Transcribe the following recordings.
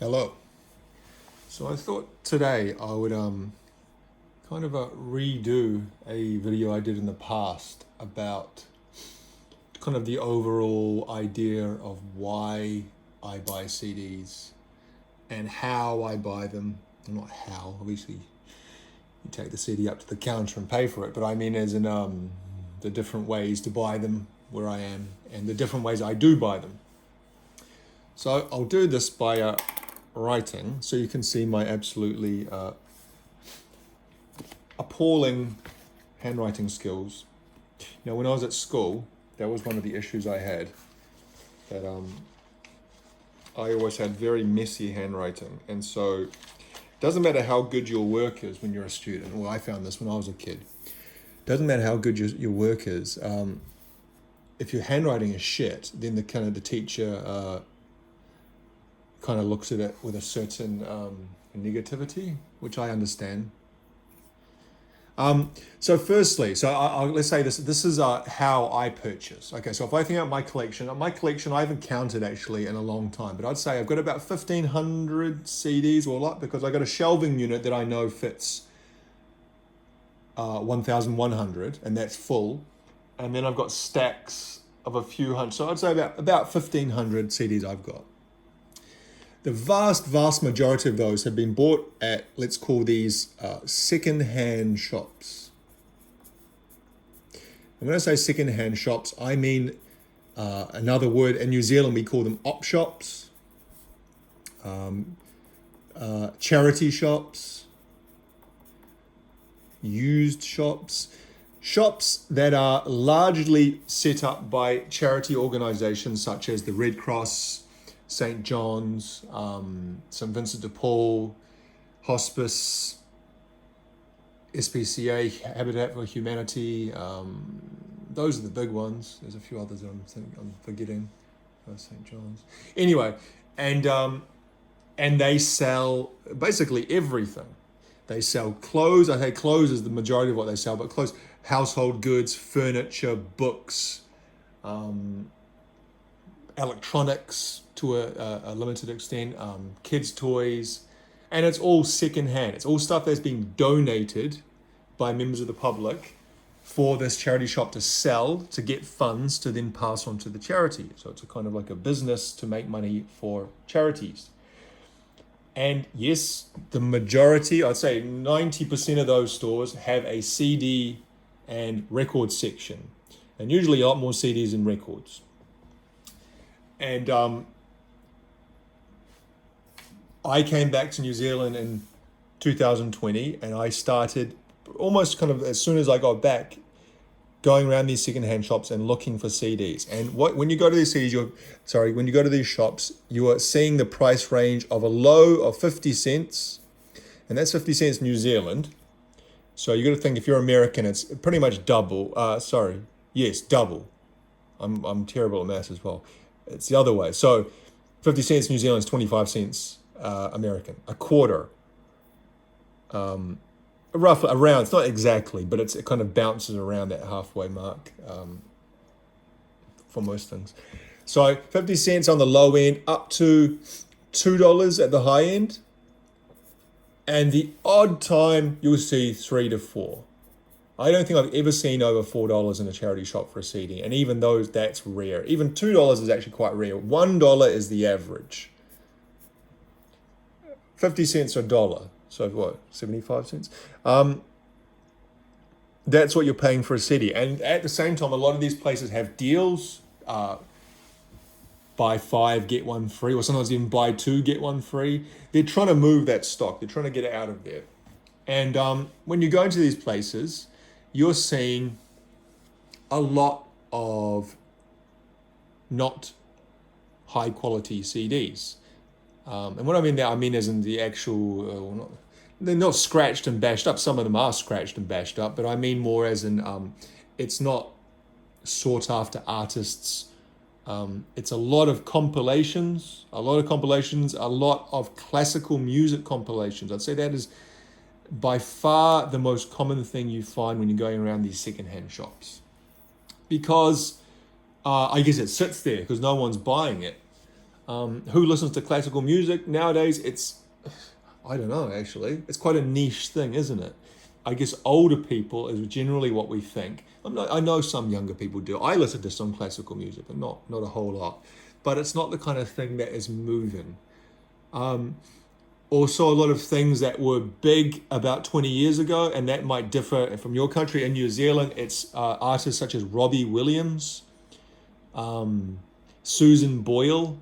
Hello. So I thought today I would kind of redo a video I did in the past about kind of the overall idea of why I buy CDs and how I buy them. Not how, obviously you take the CD up to the counter and pay for it, but I mean as in the different ways to buy them where I am and the different ways I do buy them. So I'll do this by writing so you can see my absolutely appalling handwriting skills. Now, when I was at school, that was one of the issues I had, that I always had very messy handwriting. And so it doesn't matter how good your work is when you're a student. Well, I found this when I was a kid. It doesn't matter how good your work is. If your handwriting is shit, then the teacher kind of looks at it with a certain negativity, which I understand. So firstly, let's say this is how I purchase. Okay, so if I think about my collection I haven't counted actually in a long time, but I'd say I've got about 1,500 CDs or a lot, because I got a shelving unit that I know fits 1,100, and that's full. And then I've got stacks of a few hundred. So I'd say about 1,500 CDs I've got. The vast majority of those have been bought at, let's call these second-hand shops. And when I say second-hand shops, I mean another word. In New Zealand, we call them op shops, charity shops, used shops, shops that are largely set up by charity organizations such as the Red Cross, St. John's, St. Vincent de Paul, Hospice, SPCA, Habitat for Humanity. Those are the big ones. There's a few others that I'm forgetting. St. John's. Anyway, and they sell basically everything. They sell clothes. I say clothes is the majority of what they sell, but clothes, household goods, furniture, books, electronics to a limited extent, kids' toys, and it's all secondhand. It's all stuff that's been donated by members of the public for this charity shop to sell, to get funds to then pass on to the charity. So it's a kind of like a business to make money for charities. And yes, the majority, I'd say 90% of those stores have a CD and record section, and usually a lot more CDs than records. And I came back to New Zealand in 2020, and I started almost kind of as soon as I got back, going around these secondhand shops and looking for CDs. And when you go to these CDs, when you go to these shops, you are seeing the price range of a low of 50 cents, and that's 50 cents New Zealand. So you got to think, if you're American, it's pretty much double. Double. I'm terrible at maths as well. It's the other way. So 50 cents New Zealand is 25 cents American. A quarter. Roughly around, it's not exactly, but it kind of bounces around that halfway mark for most things. So 50 cents on the low end, up to $2 at the high end. And the odd time you'll see $3 to $4. I don't think I've ever seen over $4 in a charity shop for a CD. And even those, that's rare. Even $2 is actually quite rare. $1 is the average. 50 cents or a dollar. So what, 75 cents? That's what you're paying for a CD. And at the same time, a lot of these places have deals. Buy 5, get 1 free, or sometimes even buy 2, get 1 free. They're trying to move that stock. They're trying to get it out of there. And when you go into these places, you're seeing a lot of not high quality CDs. And what I mean there, I mean as in the actual, they're not scratched and bashed up. Some of them are scratched and bashed up, but I mean more as in it's not sought after artists. It's a lot of compilations, a lot of classical music compilations. I'd say that is by far the most common thing you find when you're going around these secondhand shops. Because I guess it sits there because no one's buying it. Who listens to classical music nowadays? I don't know, actually. It's quite a niche thing, isn't it? I guess older people is generally what we think. I know some younger people do. I listen to some classical music, but not a whole lot. But it's not the kind of thing that is moving. Also, a lot of things that were big about 20 years ago, and that might differ from your country. In New Zealand, it's artists such as Robbie Williams, Susan Boyle,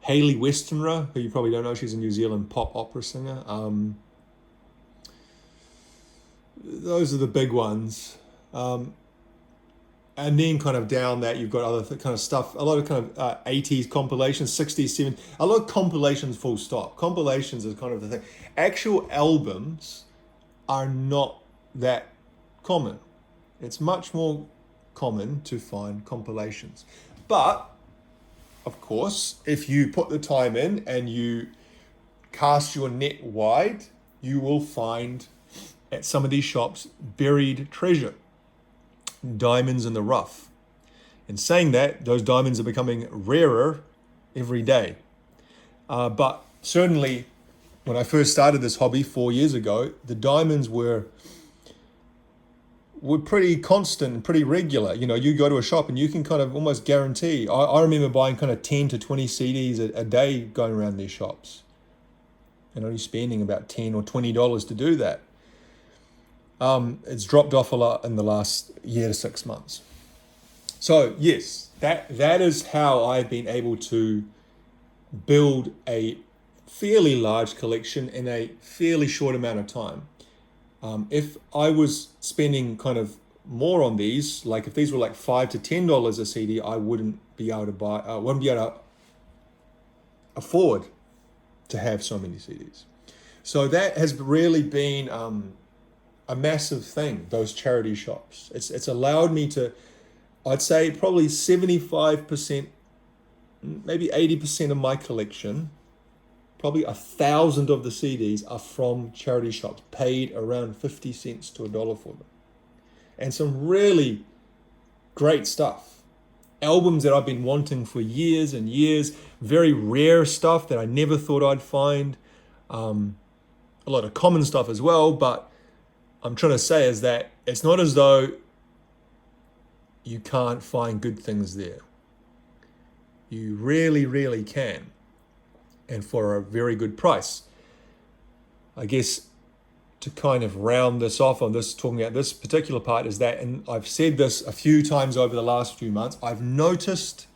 Hayley Westenra, who you probably don't know, she's a New Zealand pop opera singer. Those are the big ones. And then kind of down that, you've got other kind of stuff, a lot of kind of 80s compilations, 60s, 70s, a lot of compilations full stop. Compilations is kind of the thing. Actual albums are not that common. It's much more common to find compilations. But, of course, if you put the time in and you cast your net wide, you will find at some of these shops buried treasure. Diamonds in the rough. And saying that, those diamonds are becoming rarer every day. But certainly, when I first started this hobby 4 years ago, the diamonds were pretty constant and pretty regular. You know, you go to a shop and you can kind of almost guarantee. I remember buying kind of 10 to 20 CDs a day going around these shops, and only spending about $10 or $20 to do that. It's dropped off a lot in the last year to 6 months. So yes, that is how I've been able to build a fairly large collection in a fairly short amount of time. If I was spending kind of more on these, like if these were like $5 to $10 a CD, I wouldn't be able to buy, wouldn't be able to afford to have so many CDs. So that has really been a massive thing, those charity shops. It's allowed me to, I'd say probably 75%, maybe 80% of my collection, probably 1,000 of the CDs are from charity shops, paid around 50 cents to $1 for them. And some really great stuff. Albums that I've been wanting for years and years, very rare stuff that I never thought I'd find. A lot of common stuff as well, but I'm trying to say is that it's not as though you can't find good things there. You really, really can. And for a very good price. I guess to kind of round this off on this, talking about this particular part, is that, and I've said this a few times over the last few months, I've noticed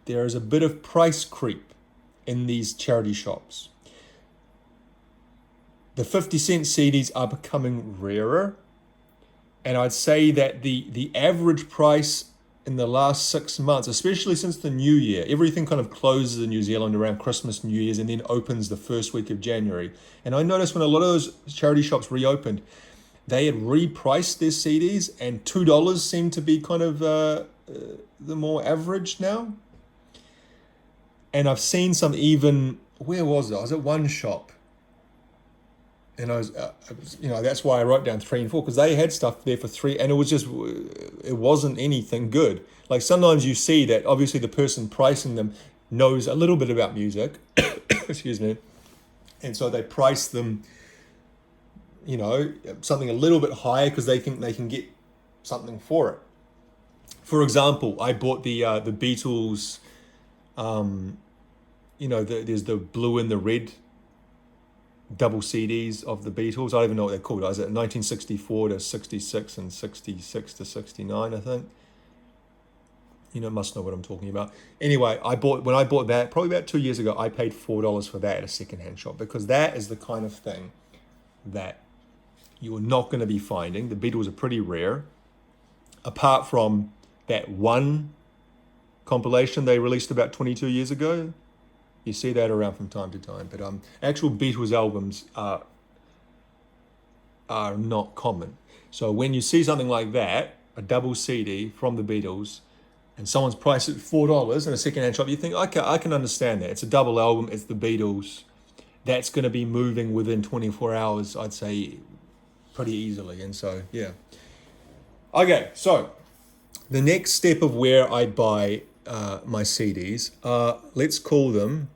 there is a bit of price creep in these charity shops. The 50-cent CDs are becoming rarer, and I'd say that the average price in the last 6 months, especially since the new year, everything kind of closes in New Zealand around Christmas, New Year's, and then opens the first week of January. And I noticed when a lot of those charity shops reopened, they had repriced their CDs, and $2 seemed to be kind of the more average now. And I've seen some even, where was it? I was at one shop. And I was, that's why I wrote down 3 and 4, because they had stuff there for 3, and it wasn't anything good. Like sometimes you see that obviously the person pricing them knows a little bit about music, excuse me, and so they price them, something a little bit higher because they think they can get something for it. For example, I bought the Beatles, there's the blue and the red double CDs of the Beatles. I don't even know what they're called. I was at 1964 to 66 and 66 to 69, I think. Must know what I'm talking about. Anyway, when I bought that, probably about 2 years ago, I paid $4 for that at a secondhand shop, because that is the kind of thing that you're not going to be finding. The Beatles are pretty rare. Apart from that one compilation they released about 22 years ago, you see that around from time to time, but actual Beatles albums are not common. So when you see something like that, a double CD from the Beatles, and someone's priced at $4 in a secondhand shop, you think, okay, I can understand that. It's a double album, it's the Beatles. That's going to be moving within 24 hours, I'd say, pretty easily. And so, yeah. Okay, so the next step of where I buy my CDs are, let's call them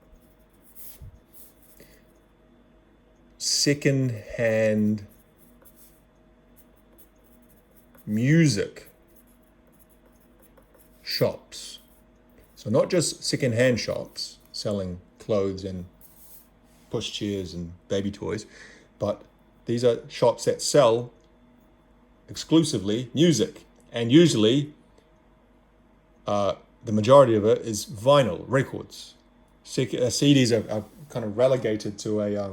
second-hand music shops. So not just second-hand shops selling clothes and pushchairs and baby toys, but these are shops that sell exclusively music. And usually the majority of it is vinyl records. CDs are kind of relegated to a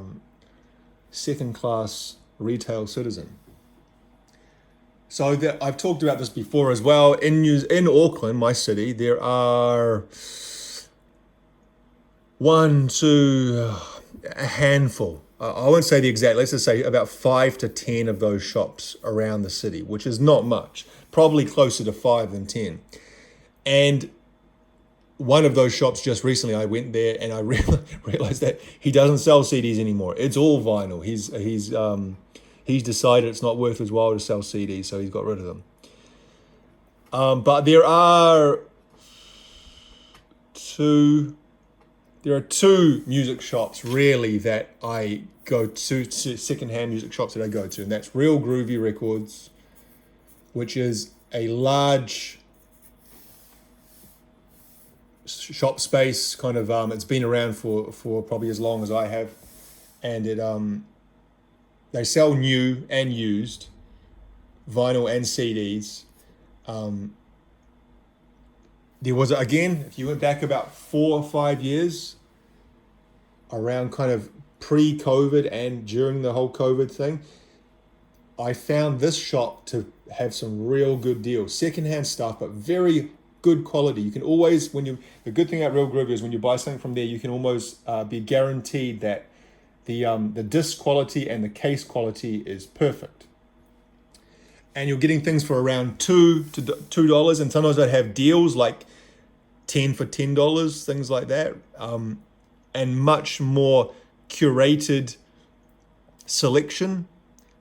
second-class retail citizen. So I've talked about this before as well. In Auckland, my city, there are a handful. I won't say the exact, let's just say about 5 to 10 of those shops around the city, which is not much, probably closer to 5 than 10. And one of those shops just recently, I went there and I realized that he doesn't sell CDs anymore. It's all vinyl. He's decided it's not worth his while to sell CDs, so he's got rid of them. But there are two music shops really that I go to, secondhand music shops that I go to, and that's Real Groovy Records, which is a large shop space, kind of it's been around for probably as long as I have, and they sell new and used vinyl and CDs. There was, again, if you went back about 4 or 5 years, around kind of pre-COVID and during the whole COVID thing, I found this shop to have some real good deals, secondhand stuff, but very good quality. You can always, the good thing about Real Groovy is when you buy something from there, you can almost be guaranteed that the disc quality and the case quality is perfect. And you're getting things for around $2, and sometimes they have deals like 10 for $10, things like that, and much more curated selection.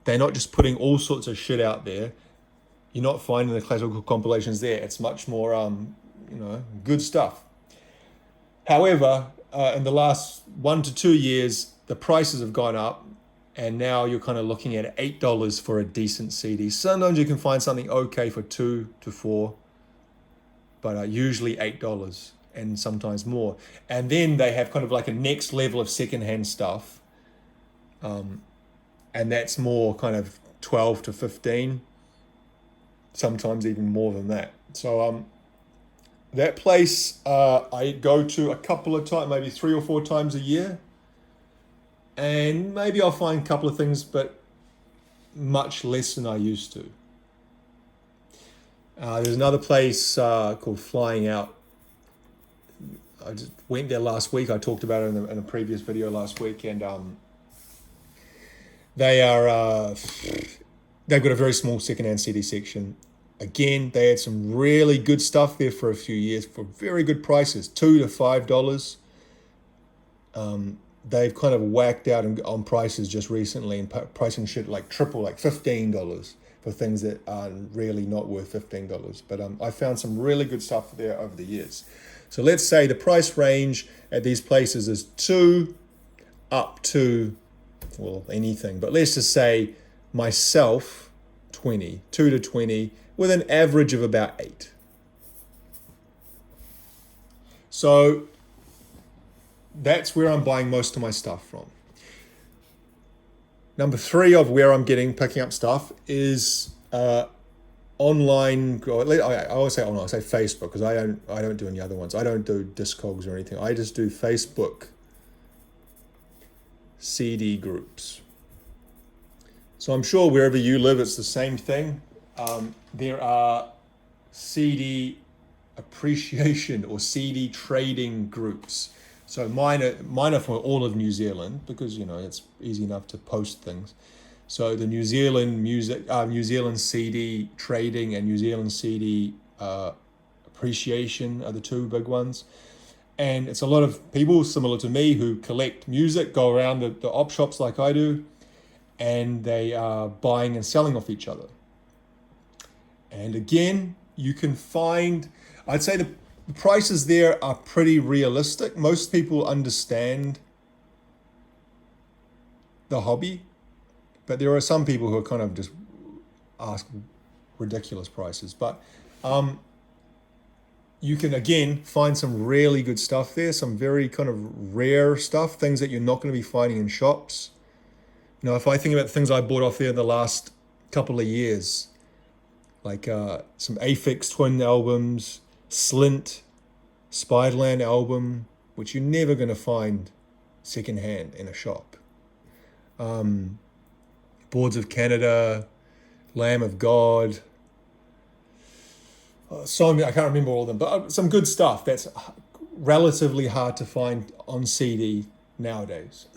They're not just putting all sorts of shit out there. You're not finding the classical compilations there. It's much more, good stuff. However, in the last 1 to 2 years, the prices have gone up, and now you're kind of looking at $8 for a decent CD. Sometimes you can find something okay for $2 to $4, but usually $8 and sometimes more. And then they have kind of like a next level of secondhand stuff, and that's more kind of 12 to 15, sometimes even more than that. So that place I go to a couple of times, maybe 3 or 4 times a year. And maybe I'll find a couple of things, but much less than I used to. There's another place called Flying Out. I just went there last week. I talked about it in a previous video last week, and they've got a very small secondhand CD section. Again, they had some really good stuff there for a few years for very good prices, $2 to $5. They've kind of whacked out on prices just recently, and pricing shit like triple, like $15 for things that are really not worth $15. But I found some really good stuff there over the years. So let's say the price range at these places is 2 up to, well, anything. But let's just say myself, 2 to 20, with an average of about 8. So that's where I'm buying most of my stuff from. Number 3 of where I'm picking up stuff is online. I always say online. I say Facebook because I don't do any other ones. I don't do Discogs or anything. I just do Facebook CD groups. So I'm sure wherever you live, it's the same thing. There are CD appreciation or CD trading groups. So mine are for all of New Zealand because, it's easy enough to post things. So the New Zealand New Zealand CD trading and New Zealand CD appreciation are the 2 big ones. And it's a lot of people similar to me who collect music, go around the op shops like I do, and they are buying and selling off each other. And again, you can find, I'd say the prices there are pretty realistic. Most people understand the hobby, but there are some people who are kind of just ask ridiculous prices. But you can again find some really good stuff there, some very kind of rare stuff, things that you're not going to be finding in shops. You know, if I think about the things I bought off there in the last couple of years, like some Aphex Twin albums, Slint, Spiderland album, which you're never going to find secondhand in a shop. Boards of Canada, Lamb of God. So I can't remember all of them, but some good stuff that's relatively hard to find on CD nowadays.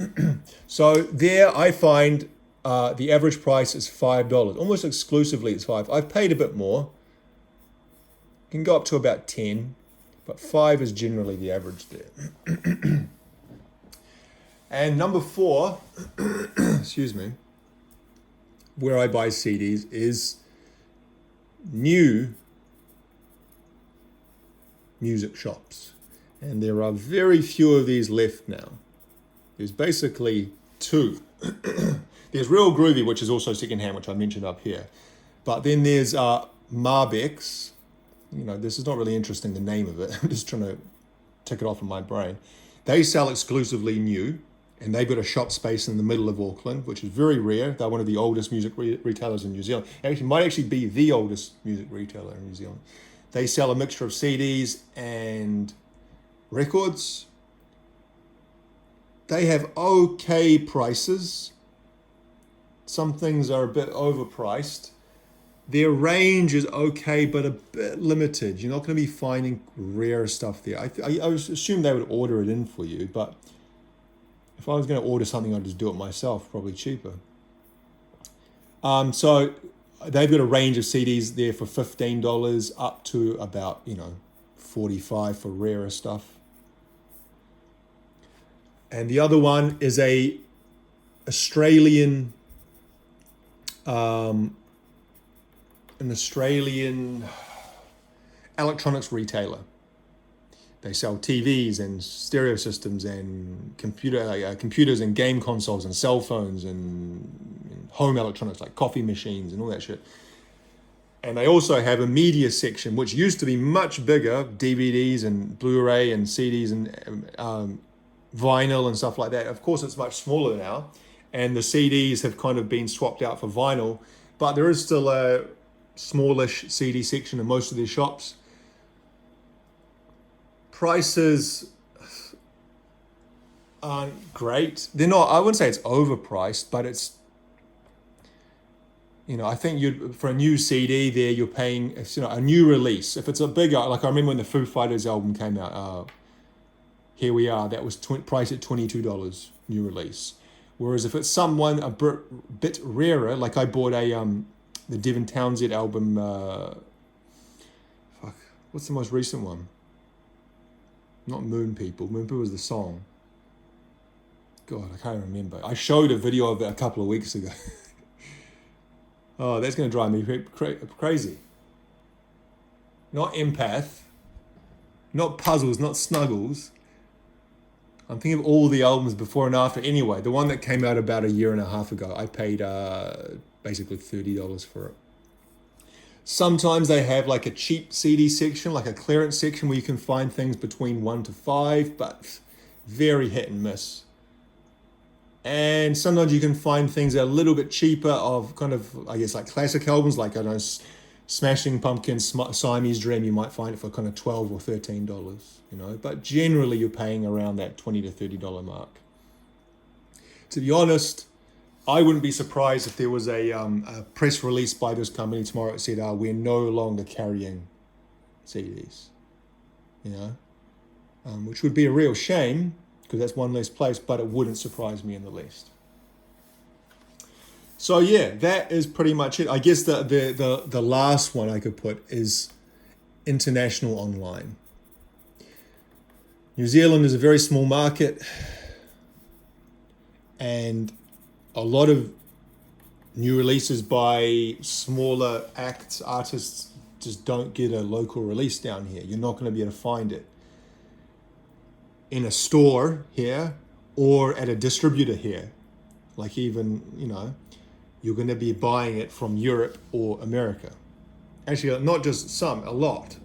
So there I find the average price is $5. Almost exclusively it's $5. I've paid a bit more. Can go up to about 10, but 5 is generally the average there. And number 4, excuse me, where I buy CDs is new music shops. And there are very few of these left now. There's basically 2. There's Real Groovy, which is also secondhand, which I mentioned up here. But then there's Marbex. You know, this is not really interesting, the name of it. I'm just trying to tick it off in my brain. They sell exclusively new, and they've got a shop space in the middle of Auckland, which is very rare. They're one of the oldest music retailers in New Zealand. Actually, might actually be the oldest music retailer in New Zealand. They sell a mixture of CDs and records. They have okay prices. Some things are a bit overpriced. Their range is okay, but a bit limited. You're not going to be finding rare stuff there. I assume they would order it in for you, but if I was going to order something, I'd just do it myself, probably cheaper. So they've got a range of CDs there for $15 up to about, $45 for rarer stuff. And the other one is a Australian electronics retailer. They sell TVs and stereo systems and computers and game consoles and cell phones and home electronics like coffee machines and all that shit. And they also have a media section, which used to be much bigger, DVDs and Blu-ray and CDs and vinyl and stuff like that. Of course, it's much smaller now, and the CDs have kind of been swapped out for vinyl, but there is still a smallish CD section in most of their shops. Prices aren't great. They're not, I wouldn't say it's overpriced, but it's, I think for a new CD there, you're paying, a new release. If it's a bigger, like I remember when the Foo Fighters album came out, Here We Are, that was priced at $22, new release. Whereas if it's someone a bit rarer, like I bought the Devin Townsend album, what's the most recent one? Not Moon People. Moon People was the song. God, I can't remember. I showed a video of it a couple of weeks ago. Oh, that's going to drive me crazy. Not Empath. Not Puzzles, not Snuggles. I'm thinking of all the albums before and after. Anyway, the one that came out about a year and a half ago, I paid basically $30 for it. Sometimes they have like a cheap CD section, like a clearance section where you can find things between 1 to 5, but very hit and miss. And sometimes you can find things that are a little bit cheaper of kind of, I guess, like classic albums, like, I don't know, Smashing Pumpkins, Siamese Dream, you might find it for kind of $12 or $13, but generally you're paying around that $20 to $30 mark. To be honest, I wouldn't be surprised if there was a press release by this company tomorrow that said, we're no longer carrying CDs, which would be a real shame because that's one less place, but it wouldn't surprise me in the least. So yeah, that is pretty much it. I guess the last one I could put is international online. New Zealand is a very small market, and a lot of new releases by smaller acts, artists just don't get a local release down here. You're not going to be able to find it in a store here or at a distributor here. Like even, you're going to be buying it from Europe or America. Actually, not just some, a lot.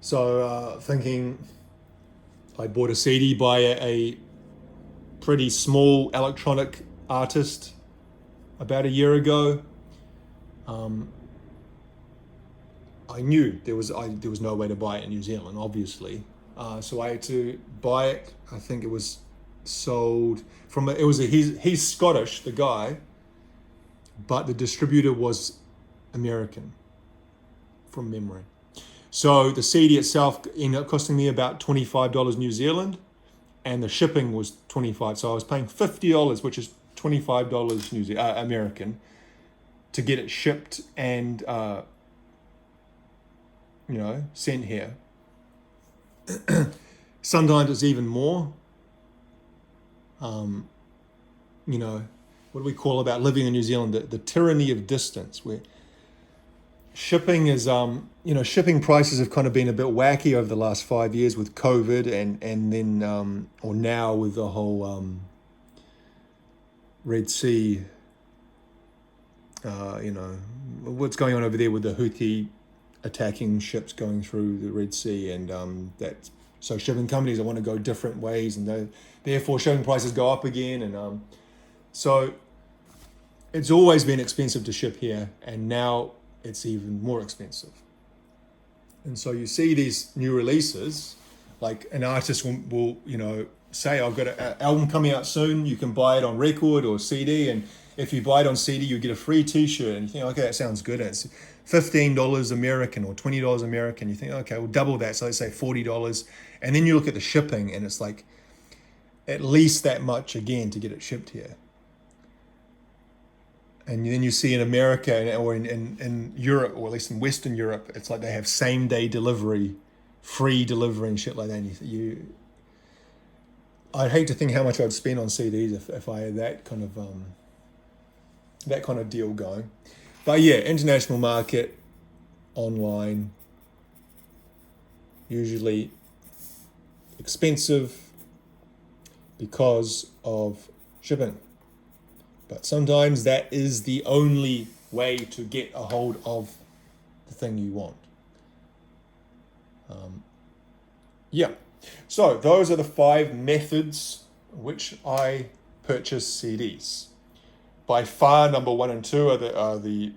So thinking I bought a CD by a pretty small electronic artist about a year ago. I knew there was no way to buy it in New Zealand, obviously. So I had to buy it. I think it was sold from he's Scottish, the guy, but the distributor was American, from memory. So the CD itself ended up costing me about $25 New Zealand, and the shipping was $25. So I was paying $50, which is $25 American, to get it shipped and sent here. Sometimes it's even more. What do we call about living in New Zealand? The tyranny of distance, where shipping is, shipping prices have kind of been a bit wacky over the last 5 years with COVID and then, or now with the whole Red Sea, what's going on over there with the Houthi attacking ships going through the Red Sea, and so shipping companies want to go different ways, and therefore shipping prices go up again, and so it's always been expensive to ship here, and now it's even more expensive. And so you see these new releases, like an artist will say, I've got an album coming out soon, you can buy it on record or CD, and if you buy it on CD, you get a free t-shirt, and you think, okay, that sounds good. And it's $15 American or $20 American. You think, okay, we'll double that. So let's say $40. And then you look at the shipping, and it's like at least that much again to get it shipped here. And then you see in America or in Europe, or at least in Western Europe, it's like they have same day delivery, free delivery and shit like that. And I'd hate to think how much I'd spend on CDs if I had that kind of deal going. But yeah, international market, online, usually expensive because of shipping. But sometimes that is the only way to get a hold of the thing you want. So those are the 5 methods which I purchase CDs. By far, number 1 and 2 are the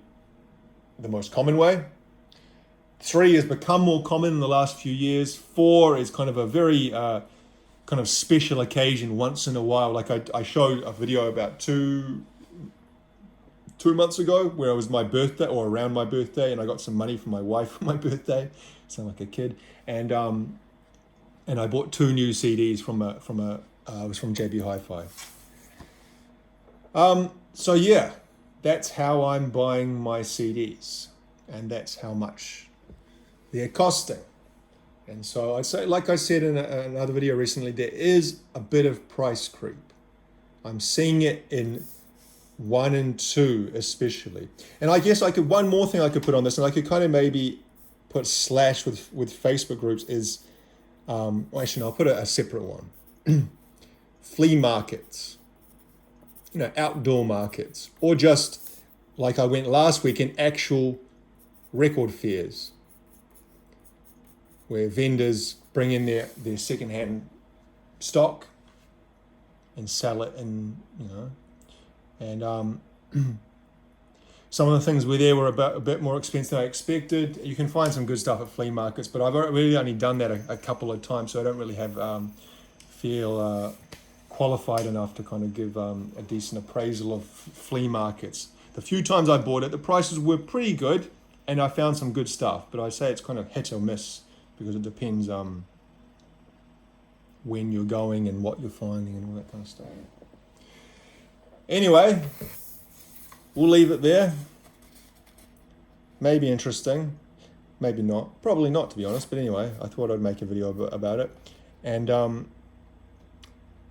most common way. 3 has become more common in the last few years. 4 is kind of a very kind of special occasion once in a while. Like I showed a video about 2 months ago where it was my birthday or around my birthday, and I got some money from my wife for my birthday. Sound like a kid. And I bought 2 new CDs from it was from JB Hi-Fi. So yeah, that's how I'm buying my CDs, and that's how much they're costing. And so I'd say, like I said in another video recently, there is a bit of price creep. I'm seeing it in 1 and 2 especially. And I guess one more thing I could put on this, and I could kind of maybe put slash with Facebook groups is, actually no, I'll put a separate one. Flea markets. Outdoor markets, or just like I went last week in actual record fairs where vendors bring in their secondhand stock and sell it, and some of the things were a bit more expensive than I expected. You can find some good stuff at flea markets, but I've really only done that a couple of times, so I don't really feel qualified enough to kind of give a decent appraisal of flea markets. The few times I bought it, the prices were pretty good, and I found some good stuff, but I say it's kind of hit or miss because it depends when you're going and what you're finding and all that kind of stuff. Anyway, we'll leave it there. Maybe interesting, maybe not. Probably not, to be honest, but anyway, I thought I'd make a video about it. And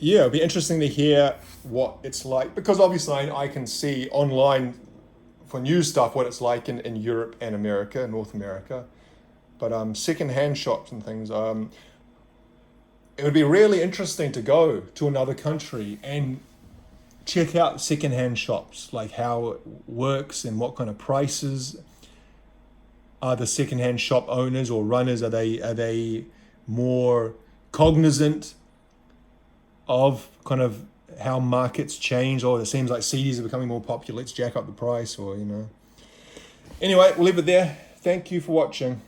it'd be interesting to hear what it's like, because obviously I can see online for new stuff what it's like in Europe and America, North America. But second-hand shops and things, it would be really interesting to go to another country and check out second-hand shops, like how it works and what kind of prices are the second-hand shop owners or runners. Are they more cognizant of kind of how markets change, or it seems like CDs are becoming more popular, let's jack up the price, or Anyway, we'll leave it there. Thank you for watching.